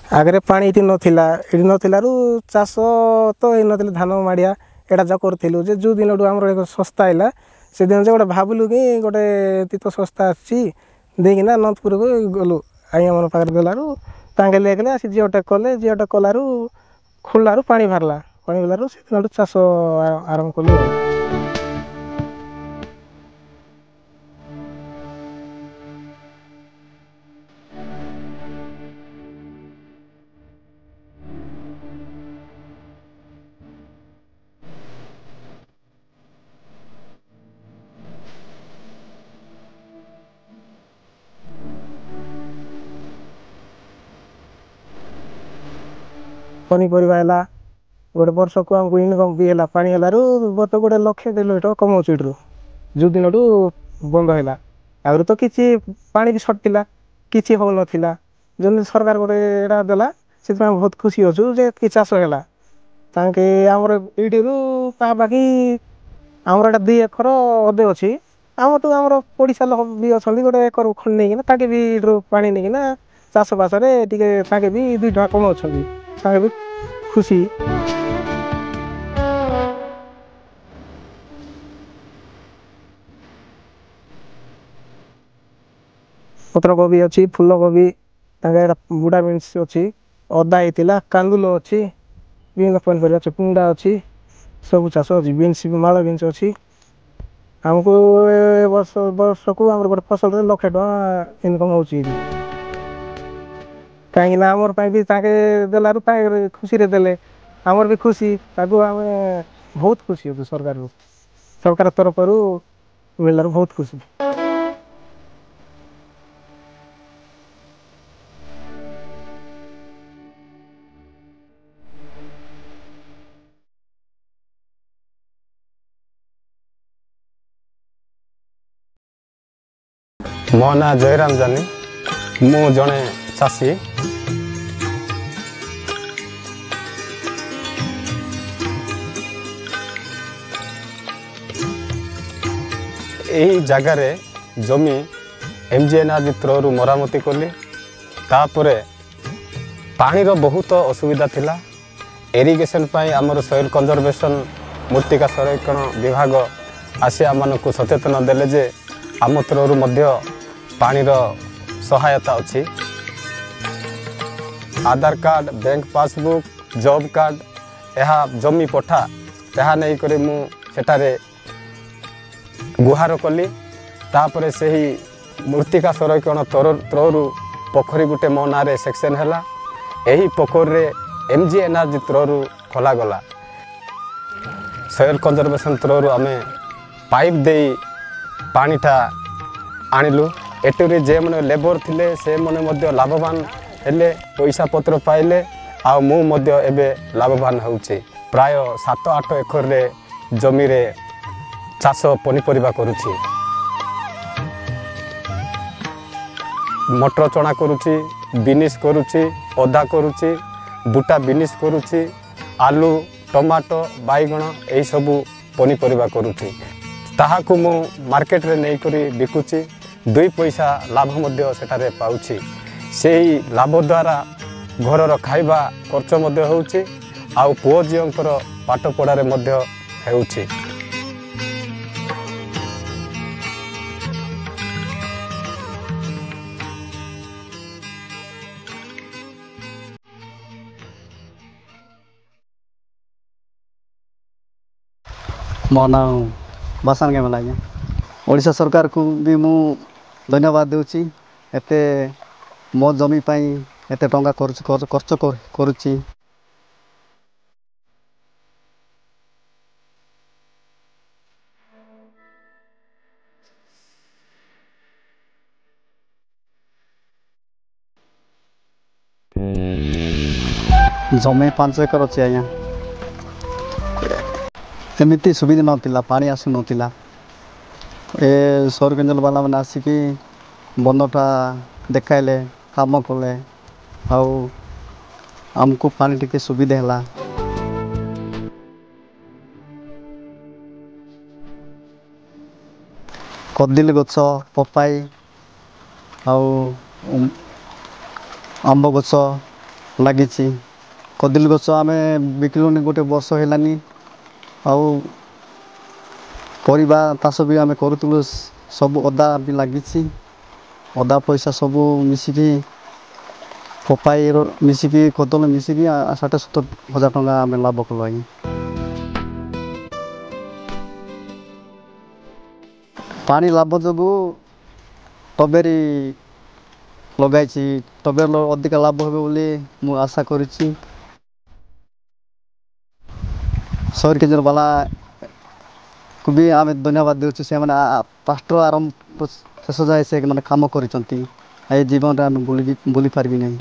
आगे पानी ये नालू चाष तो ये ना धान माड़िया एटा जो करूँ जे जो दिन आम सस्ता है से दिन गोटे भावलु कि गोटे तो सस्ता आईकिना नंदपुर को गलु आज्ञा मन पाखे गलु तांगे लेके आसी जीवटा कले जीवटा कलु खोलू पानी बाहरला पानी बाहर से दिन चाष आरंभ कलु पनीपरिया है गोटे वर्ष को आमको इनकम भी है पानी बर्त गोटे लक्ष 1.5 लाख टका कमाऊँ ये जो दिन बंद है आगु तो किसी पानी भी सर्ट था कि हो ना जो सरकार गोटे एटा देला से बहुत खुशी अच्छु जे कि चाष है आमर ये पाखापाखि आमर एटा 2 एकर अदे अच्छी आम तो आम पड़शा लोक भी अच्छा गोटे एकर खंड नहीं ताके भी पानी नहीं चाष बास भी 2 टका कमाऊँ भी खुशी पत्र कोबी अच्छी फूल कोबी बुढ़ा बीन्स अच्छी अदा होता कांदुल अच्छी विभिन्न पनीपरिया अच्छे पुंडा अच्छी सब चाष अच्छी बीन्स माल बीन्स अच्छी आमको वर्ष को आम गोटे फसल 1 लाख टका इनकम हो कहीं आमर भी देलु खुशी देले आमर भी खुशी आम बहुत खुशी हो सरकार तरफ मिल बहुत खुशी मो ना जयराम जानी मु जड़े चाषी यही जगार जमी एमजीएनआरजी थ्रू मरामती कली तापरे पानीर बहुत असुविधा थिला इरिगेशन पाई आमर सॉइल कंजर्वेशन मृत्तिका संरक्षण विभाग आसी आम को सचेतन देले जे आम थ्रू पानीर सहायता अच्छी Aadhaar card bank passbook job card यह जमी पठा यह नहीं करी मुझे गुहार कली तापर से ही मृत्तिका संरक्षण थ्रू पोखरी गुटे मो ना सेक्शन है यही पोखरी एमजीएनआरजी थ्रू खोलागला सॉइल कंजर्वेशन थ्रू आम पाइप दे पानीटा आणिलु एटुरी जे मैंने लेबर थिले से मैंने लाभवान हेले पैसा पत्र पाइले आ मु लाभवान होउछि प्राय 7-8 एकर रे जमी रे चाष पनीपरिया करुछि मटर चना करुछि बिनिस करुछि अदा करुछि बुटा बिनिस करुछि आलू टमाटो बैगण यही सबू पनीपरिया करुछि ताहाकु मु मार्केट रे नहीं करी बिकुछि 2 पैसा लाभ मध्य सेठारे पाउछि सेही लाभ द्वारा घरर खाइबा खर्च मध्य होउछि आ पुओ झियंकर पाठ पढ़ारे मध्य हेउछि। मो ना बासान के मला ओडिशा सरकार को भी मु धन्यवाद देउछि एते मो जमी पाई एते टंका खर्च करुछि जमी 5 एकर अच्छी आज्ञा एमती सुविधा नाला पानी आसु नाला ए सौर केंद्र वाला मैंने आसिक बंदटा देखाइले काम कले आमको पानी टिके सुविधा है कदली गछ पपाई आंब गछ ଲାଗିଛି। କଦଳୀ ଗଛ ଆମେ ବିକିଲୁଣି ଗୋଟେ ବର୍ଷ ହେଲାନି। ଆଉ ପରିବା ଚାଷ ବି ଆମେ କରୁଥିଲୁ, ସବୁ ଅଦା ବି ଲାଗିଛି। ଅଦା ପଇସା ସବୁ ମିଶିକି ପପାଇର ମିଶିକି କଦଳୀ ମିଶିକି 60-70 ହଜାର ଟଙ୍କା ଆମେ ଲାଭ କଲୁ ଆଜ୍ଞା। ପାଣି ଲାଭ ଯୋଗୁଁ ଷ୍ଟ୍ରବେରୀ ଲଗାଇଛି। ଷ୍ଟ୍ରବେରୀ ଅଧିକା ଲାଭ ହେବ ବୋଲି ମୁଁ ଆଶା କରିଛି। ସର କେଜର ବାଲାକୁ ବି ଆମେ ଧନ୍ୟବାଦ ଦେଉଛୁ। ସେମାନେ ଫାଷ୍ଟରୁ ଆରମ୍ଭ ଶେଷ ଯାଏ ସେମାନେ କାମ କରିଛନ୍ତି। ଏ ଜୀବନରେ ଆମେ ଭୁଲି ପାରିବି ନାହିଁ।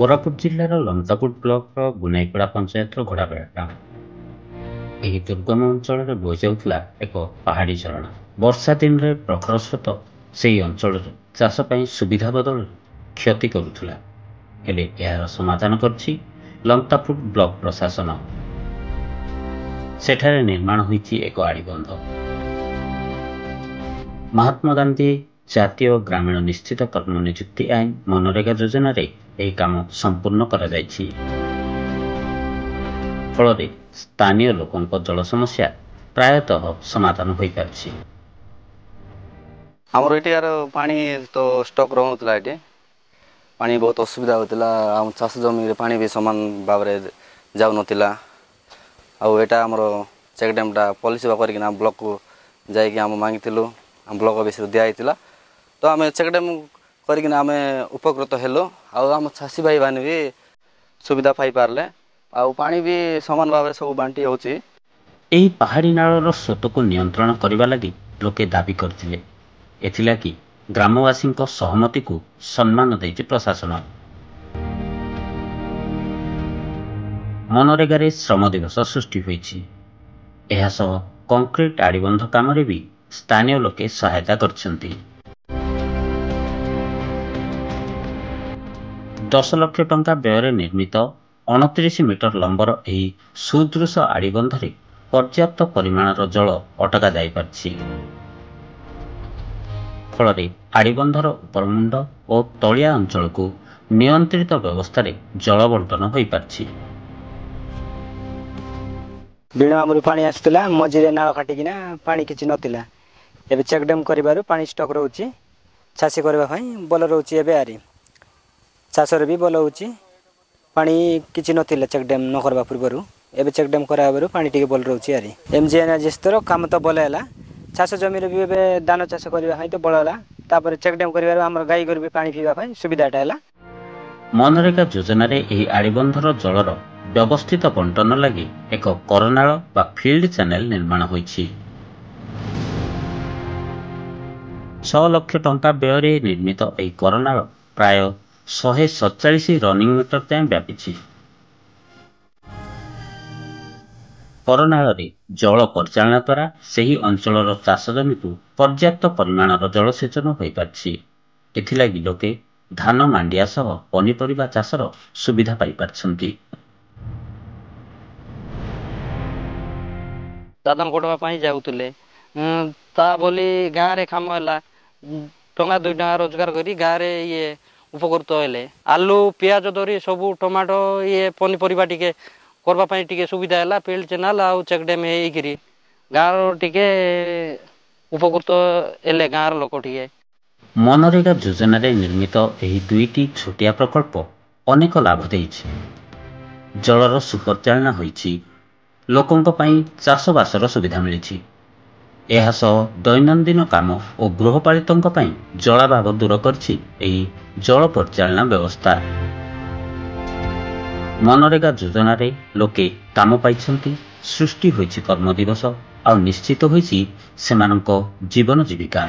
କୋରାପୁଟ ଜିଲ୍ଲାର ଲମତାପୁର ବ୍ଲକର ଗୁନାଇପଡ଼ା ପଞ୍ଚାୟତର ଘୋଡ଼ାବେଡ଼ା ଗ୍ରାମ। ଏହି ଦୁର୍ଗମ ଅଞ୍ଚଳରେ ବୋହି ଯାଉଥିଲା ଏକ ପାହାଡ଼ି ଝରଣା। ବର୍ଷା ଦିନରେ ପ୍ରଖର ସ୍ରୋତ ସେହି ଅଞ୍ଚଳରେ ଚାଷ ପାଇଁ ସୁବିଧା ବଦଳରେ କ୍ଷତି କରୁଥିଲା। ହେଲେ ଏହାର ସମାଧାନ କରିଛି ଲମତାପୁର ବ୍ଲକ ପ୍ରଶାସନ। ସେଠାରେ ନିର୍ମାଣ ହୋଇଛି ଏକ ଆଡ଼ିବନ୍ଧ। ମହାତ୍ମା ଗାନ୍ଧୀ ଜାତୀୟ ଗ୍ରାମୀଣ ନିଶ୍ଚିତ କର୍ମ ନିଯୁକ୍ତି ଆଇନ ମନରେଗା ଯୋଜନାରେ ଏହି କାମ ସମ୍ପୂର୍ଣ୍ଣ କରାଯାଇଛି। ଫଳରେ ସ୍ଥାନୀୟ ଲୋକଙ୍କ ଜଳ ସମସ୍ୟା ପ୍ରାୟତଃ ସମାଧାନ ହୋଇପାରିଛି। ଆମର ଏଠିକାର ପାଣି ତ ଷ୍ଟକ୍ ରହୁନଥିଲା। ଏଠି ପାଣି ବହୁତ ଅସୁବିଧା ହେଉଥିଲା। ଆମ ଚାଷ ଜମିରେ ପାଣି ବି ସମାନ ଭାବରେ ଯାଉନଥିଲା। ଆଉ ଏଇଟା ଆମର ଚେକ୍ ଡ୍ୟାମ୍ଟା ପଲିସି କରିକିନା ବ୍ଲକକୁ ଯାଇକି ଆମେ ମାଗିଥିଲୁ। ଆମ ବ୍ଲକ ଅଫିସରୁ ଦିଆହେଇଥିଲା। ତ ଆମେ ଚେକ୍ ଡ୍ୟାମ୍ କରିକିନା ଆମେ ଉପକୃତ ହେଲୁ। ଆଉ ଆମ ଚାଷୀ ଭାଇମାନେ ବି ସୁବିଧା ପାଇପାରିଲେ। ଆଉ ପାଣି ବି ସମାନ ଭାବରେ ସବୁ ବାଣ୍ଟି ହେଉଛି। ଏହି ପାହାଡ଼ି ନାଳର ସ୍ରୋତକୁ ନିୟନ୍ତ୍ରଣ କରିବା ଲାଗି ଲୋକେ ଦାବି କରିଥିଲେ। ଏଥିଲାଗି ଗ୍ରାମବାସୀଙ୍କ ସହମତିକୁ ସମ୍ମାନ ଦେଇଛି ପ୍ରଶାସନ। ମନରେଗାରେ ଶ୍ରମ ଦିବସ ସୃଷ୍ଟି ହୋଇଛି। ଏହା ସହ କଂକ୍ରିଟ ଆଡ଼ିବନ୍ଧ କାମରେ ବି ସ୍ଥାନୀୟ ଲୋକେ ସହାୟତା କରିଛନ୍ତି। 10 ଲକ୍ଷ ଟଙ୍କା ବ୍ୟୟରେ ନିର୍ମିତ 29 ମିଟର ଲମ୍ବର ଏହି ସୁଦୃଶ ଆଡ଼ିବନ୍ଧରେ ପର୍ଯ୍ୟାପ୍ତ ପରିମାଣର ଜଳ ଅଟକା ଯାଇପାରିଛି। ଫଳରେ ଆଡ଼ିବନ୍ଧର ଉପରମୁଣ୍ଡ ଓ ତଳିଆ ଅଞ୍ଚଳକୁ ନିୟନ୍ତ୍ରିତ ବ୍ୟବସ୍ଥାରେ ଜଳ ବଣ୍ଟନ ହୋଇପାରିଛି। ବିଳମାମରୁ ପାଣି ଆସୁଥିଲା, ମଝିରେ ନାଳ କାଟିକିନା ପାଣି କିଛି ନଥିଲା। ଏବେ ଚେକ୍ ଡ୍ୟାମ୍ କରିବାରୁ ପାଣି ଷ୍ଟକ୍ ରହୁଛି। ଚାଷୀ କରିବା ପାଇଁ ଭଲ ରହୁଛି। ଏବେ ଆରି ଚାଷରେ ବି ଭଲ ହେଉଛି। ପାଣି କିଛି ନଥିଲା ଚେକ୍ ଡ୍ୟାମ୍ ନ କରିବା ପୂର୍ବରୁ। ଏବେ ଚେକ୍ ଡ୍ୟାମ୍ କରାହେବାରୁ ପାଣି ଟିକେ ଭଲ ରହୁଛି। ଆରି MGNRGS କାମ ତ ଭଲ ହେଲା। ଚାଷ ଜମିରେ ବି ଏବେ ଧାନ ଚାଷ କରିବା ପାଇଁ ତ ଭଲ ହେଲା। ତାପରେ ଚେକ୍ ଡ୍ୟାମ୍ କରିବାରୁ ଆମର ଗାଈ ଗୋରୁ ବି ପାଣି ପିଇବା ପାଇଁ ସୁବିଧାଟା ହେଲା। ମନରେଗା ଯୋଜନାରେ ଏହି ଆଡ଼ିବନ୍ଧର ଜଳର ବ୍ୟବସ୍ଥିତ ବଣ୍ଟନ ଲାଗି ଏକ କରନାଳ ବା ଫିଲ୍ଡ ଚ୍ୟାନେଲ ନିର୍ମାଣ ହୋଇଛି। 6 ଲକ୍ଷ ଟଙ୍କା ବ୍ୟୟରେ ନିର୍ମିତ ଏହି କରନାଳ ପ୍ରାୟ 147 ରନିଂ ମିଟର ଯାଏଁ ବ୍ୟାପିଛି। କରନାଳରେ ଜଳ ପରିଚାଳନା ଦ୍ୱାରା ସେହି ଅଞ୍ଚଳର ଚାଷ ଜମିକୁ ପର୍ଯ୍ୟାପ୍ତ ପରିମାଣର ଜଳସେଚନ ହୋଇପାରିଛି। ଏଥିଲାଗି ଲୋକେ ଧାନ ମାଣ୍ଡିଆ ସହ ପନିପରିବା ଚାଷର ସୁବିଧା ପାଇପାରିଛନ୍ତି। ଦାଦନ କୋଟବା ପାଇଁ ଯାଉଥିଲେ। ତା ବୋଲି ଗାଁରେ କାମ ହେଲା। ଟଙ୍କା 2 ଟଙ୍କା ରୋଜଗାର କରି ଗାଁରେ ଉପକୃତ ହେଲେ। ଆଲୁ ପିଆଜ ଧରି ସବୁ ଟମାଟୋ ପନିପରିବା ଟିକେ କରିବା ପାଇଁ ଟିକେ ସୁବିଧା ହେଲା। ଫିଲ୍ଡ ଚ୍ୟାନେଲ ଆଉ ଚେକ୍ ଡ୍ୟାମ୍ ହେଇକିରି ଗାଁର ଟିକେ ଉପକୃତ ହେଲେ ଗାଁର ଲୋକ ଟିକେ। ମନରେଗା ଯୋଜନାରେ ନିର୍ମିତ ଏହି 2ଟି ଛୋଟିଆ ପ୍ରକଳ୍ପ ଅନେକ ଲାଭ ଦେଇଛି। ଜଳର ସୁପରିଚାଳନା ହୋଇଛି। ଲୋକଙ୍କ ପାଇଁ ଚାଷବାସର ସୁବିଧା ମିଳିଛି। ଏହା ସହ ଦୈନନ୍ଦିନ କାମ ଓ ଗୃହପାଳିତଙ୍କ ପାଇଁ ଜଳାଭାବ ଦୂର କରିଛି ଏହି ଜଳ ପରିଚାଳନା ବ୍ୟବସ୍ଥା। ମନରେଗା ଯୋଜନାରେ ଲୋକେ କାମ ପାଇଛନ୍ତି, ସୃଷ୍ଟି ହୋଇଛି କର୍ମଦିବସ, ଆଉ ନିଶ୍ଚିତ ହୋଇଛି ସେମାନଙ୍କ ଜୀବନ ଜୀବିକା।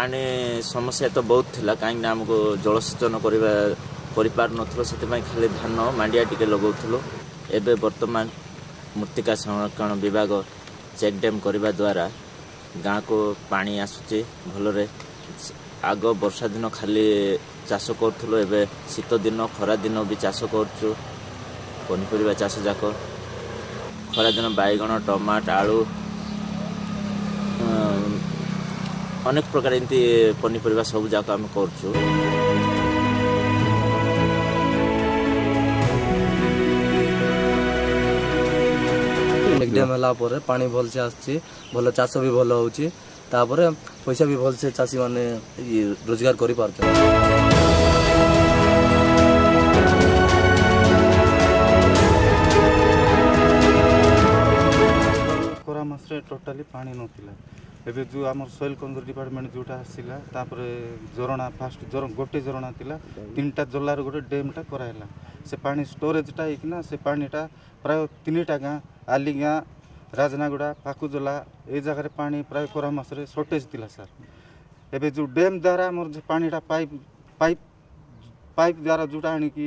पानी समस्या तो बहुत थिला कहीं आमको जलसेचन कर नथलो से खाली धान मांडिया टिके लगाउथलो एबे वर्तमान मृत्तिका संरक्षण विभाग चेक डैम करने द्वारा गाँ को पानी आसुचे भलरे आग वर्षा दिन खाली चाष करूँ एवं शीत दिन खरा दिन भी चाष करूँ पनीपरिया चाष जाक खरा दिन बैगण टमाट आलू अनेक प्रकार एमती पनीपरिया सब जाक आम करूँ। डैम है पानी भलसे आसुची भल चाष भी भल होची तापर पैसा भी भलसे चाषी माने रोजगार करि पारछन। कोरा मासरे टोटाली पानी नथिला एबे जो आमर सोइल कंजर डिपार्टमेंट जोटा आसिला तापर झरणा फास्ट गोटे झरणा थिला तीनटा जल्लार गोटे डैमटा कराइला से पानी स्टोरेजटा इकना से पानीटा प्राय 3टा गाँ आली गाँ राजनागुड़ा पाकुजला ए जगह पानी प्राय कोरा मासरे शॉर्टेज थिला सर एबे जो डैम द्वारा मोर पानीटा पाइप द्वारा जोटा आनी कि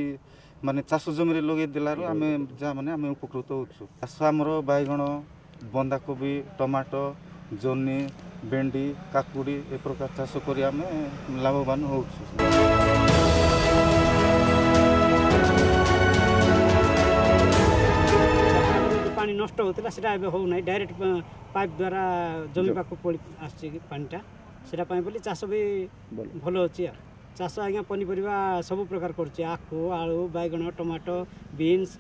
माने चाष जमी लगे देलारो आमे जा माने आमे उपकृत होछु। चाष हमर बैगण बंधाकोबी टमाटो जन्नी भेंडी काकुड़ी ए प्रकार चाष करी आमे लाभवान होछु। पानी नष्ट होता है हो ना डायरेक्ट पाइप द्वारा जमी पाक पानीटा से बोली चाष भी भल अच्छी चाष आज्ञा पनीपरिया सब प्रकार कर आखु आलू बैगण टमाटो बीन्स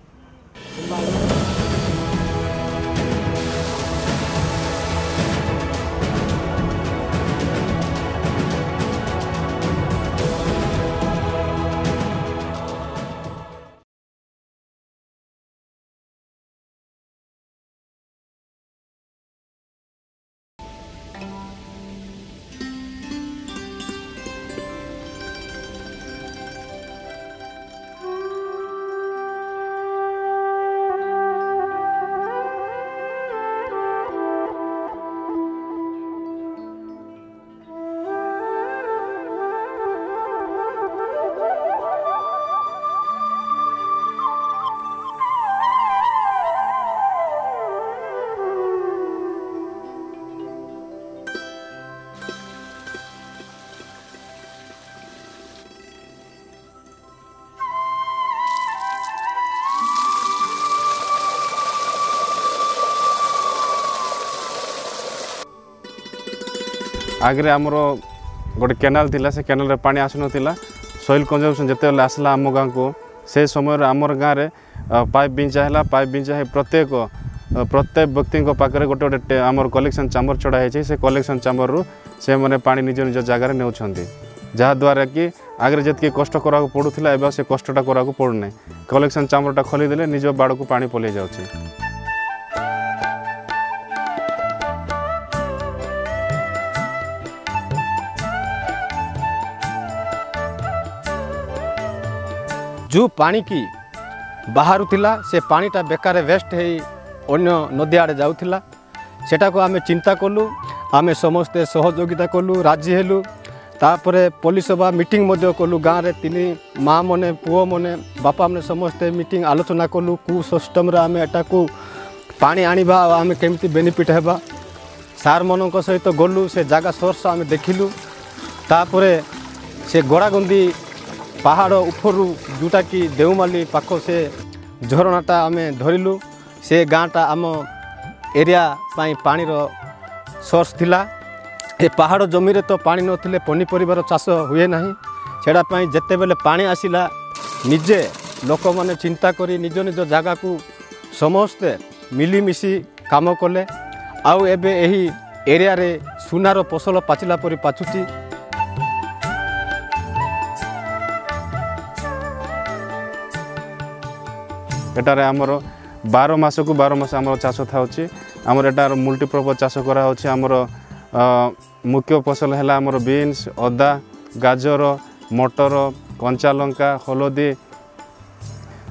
आगे आमर गोटे केनाल थिला से केनाल रे पानी आसु नथिला सॉइल कंजम्पशन जते आसला आम गाँ को से समय आमर गाँव में पाइप बिंचा है पाइप बिंचा है प्रत्येक व्यक्ति पाखे गोटे गोटे आमर कलेक्शन चाम्बर चढ़ा है से कलेक्शन चाम्बर रु से मैंने पानी निज निज जगार ने जहाँद्वारा कि आगे जितकी कष्ट करा पड़ूला एवं से कष्टा करा पड़ूना कलेक्शन चाम्बरटा खोलीदे निज बाड़ को पानी पलि जाऊँगी। जो पानी की बाहर थिला से पानीटा बेकार वेस्ट है अन्य नदी आड़े जाऊला सेटा को आमे चिंता कलु आमे समस्ते सहयोगिता कलु राजी हेलु तापरे पुलिस सभा मीटिंग मध्य कलु गाँव रे 3 माँ मने पुओ मने बापा मने समस्ते मीटिंग आलोचना कलु कु सिस्टम रे आमे एटा को पानी आनिबा आमे केमती बेनिफिट हेबा सार मनक सहित गलु से जागा सोर्स आमे देखिलु तापरे से गोड़ागंदी पहाड़ उपरू जोटा कि देवमाली पाख से झरणाटा आम धरलु से गाँटा आम एरिया पानी सोर्स थिला ए पहाड़ जमी रे तो पानी नथिले पनीपरिबार चाष हुए ना सेटा जेते बेले पानी आसिला निजे लोक माने चिंता करी निज निज जगह को समस्ते मिलीमिशी काम कले आउ एबे एही एरिया रे सुनार फसल पाचिला परी पाचुची। एटारे आमर 12 मास को 12 मास आमर चाष थाउची आमर एटार मल्टीपर्पज चाष करा होची आमर मुख्य फसल है आमर बीन्स अदा गाजर मटर कंचा लंका हलदी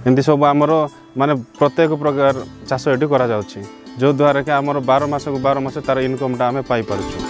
एमती सब आमर माने प्रत्येक प्रकार चाष एटी करा जाउची जो द्वारा कि आमर 12 मास को 12 मास तार इनकमटा आमे पाई पारछु।